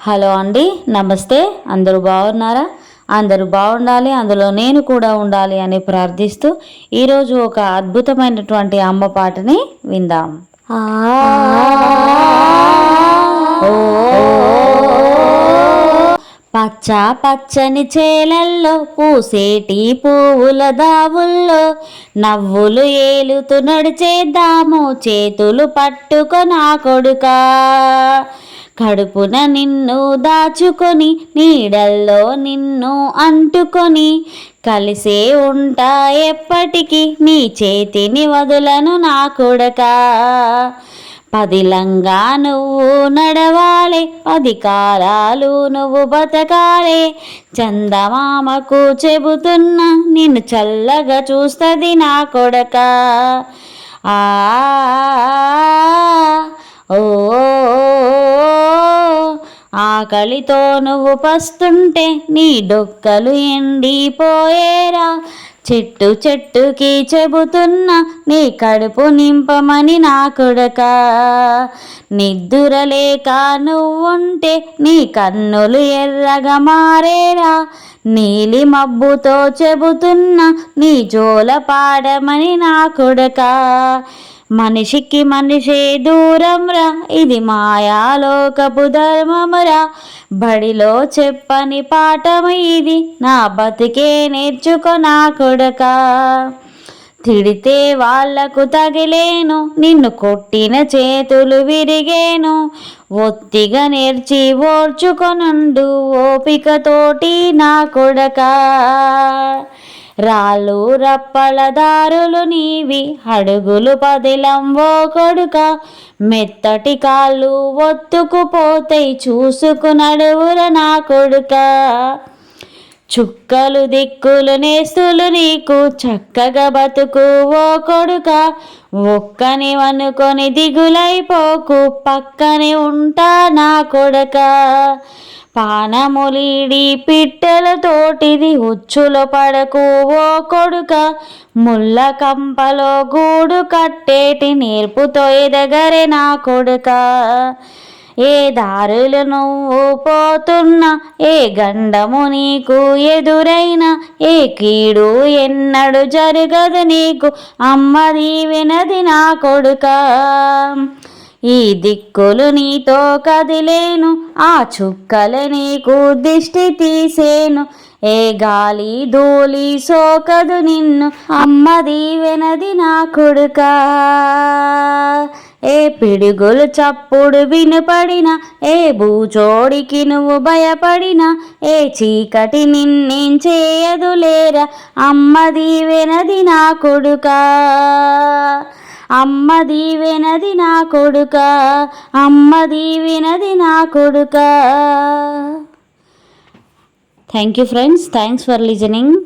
Hello అండి, నమస్తే. అందరూ బాగున్నారా? అందరూ బాగుండాలి, అందులో నేను కూడా ఉండాలి అని ప్రార్థిస్తూ ఈరోజు ఒక అద్భుతమైనటువంటి అమ్మ పాటని విందాం. పచ్చ పచ్చని చేలల్లో పూసేటి పువ్వుల దావుల్లో నవ్వులు ఏలుతూ నడిచేద్దాము చేతులు పట్టుకొనా కొడుకా. కడుపున నిన్ను దాచుకొని నీడల్లో నిన్ను అంటుకొని కలిసే ఉంటా ఎప్పటికీ నీ చేతిని వదులను నా కొడుకా. పదిలంగా నువ్వు నడవాలి, 10 కాలాలు నువ్వు బతకాలే. చందమామకు చెబుతున్నా నిన్ను చల్లగా చూస్తుంది నా కొడుకా. ఆ ఓ ఆకలితో నువ్వు పస్తుంటే నీ డొక్కలు ఎండిపోయేరా. చెట్టు చెట్టుకి చెబుతున్నా నీ కడుపు నింపమని నా కొడుకా. నిద్దురలేక నువ్వుంటే నీ కన్నులు ఎర్రగా మారేరా. నీలి మబ్బుతో చెబుతున్నా నీ జోల పాడమని నా కొడుకా. మనిషికి మనిషే దూరంరా, ఇది మాయాలోకపు ధర్మమురా. బడిలో చెప్పని పాఠం ఇది, నా బతికే నేర్చుకో నా కొడుకా. తిడితే వాళ్లకు తగిలేను, నిన్ను కొట్టిన చేతులు విరిగేను. ఒత్తిగా నేర్చి ఓర్చుకొనుండు ఓపికతోటి నా కొడుకా. రాళ్ళు రప్పల దారులు నీవి, అడుగులు పదిలం ఓ కొడుక. మెత్తటి కాళ్ళు ఒత్తుకుపోతాయి చూసుకు నడువుర నా కొడుక. చుక్కలు దిక్కులు నేస్తులు నీకు చక్కగా బతుకు ఓ కొడుక. ఒక్కని అనుకొని దిగులైపోకు, పక్కనే ఉంటా నా కొడుక. పానములీడి పిట్టెలతోటిది ఉచ్చులో పడకు ఓ కొడుక. ముళ్ళ కంపలో గూడు కట్టేటి నేర్పుతో ఎదగరే నా కొడుక. ఏ దారులు నువ్వు పోతున్నా, ఏ గండము నీకు ఎదురైనా, ఏ కీడు ఎన్నడు జరగదు నీకు, అమ్మ దీవెనది నా కొడుక. ఈ దిక్కులు నీతో కదిలేను, ఆ చుక్కలు నీకు దిష్టి తీసేను. ఏ గాలి ధూళి సోకదు నిన్ను, అమ్మ దీవెనది నా కొడుకా. ఏ పిడుగులు చప్పుడు వినపడినా, ఏ భూచోడికి నువ్వు భయపడినా, ఏ చీకటి నిన్నేం చేయదు లేరా, అమ్మ దీవెనది నా కొడుకా. అమ్మ దీవెనది నా కొడుకా, అమ్మ దీవెనది నా కొడుకా. Thank you friends, thanks for listening.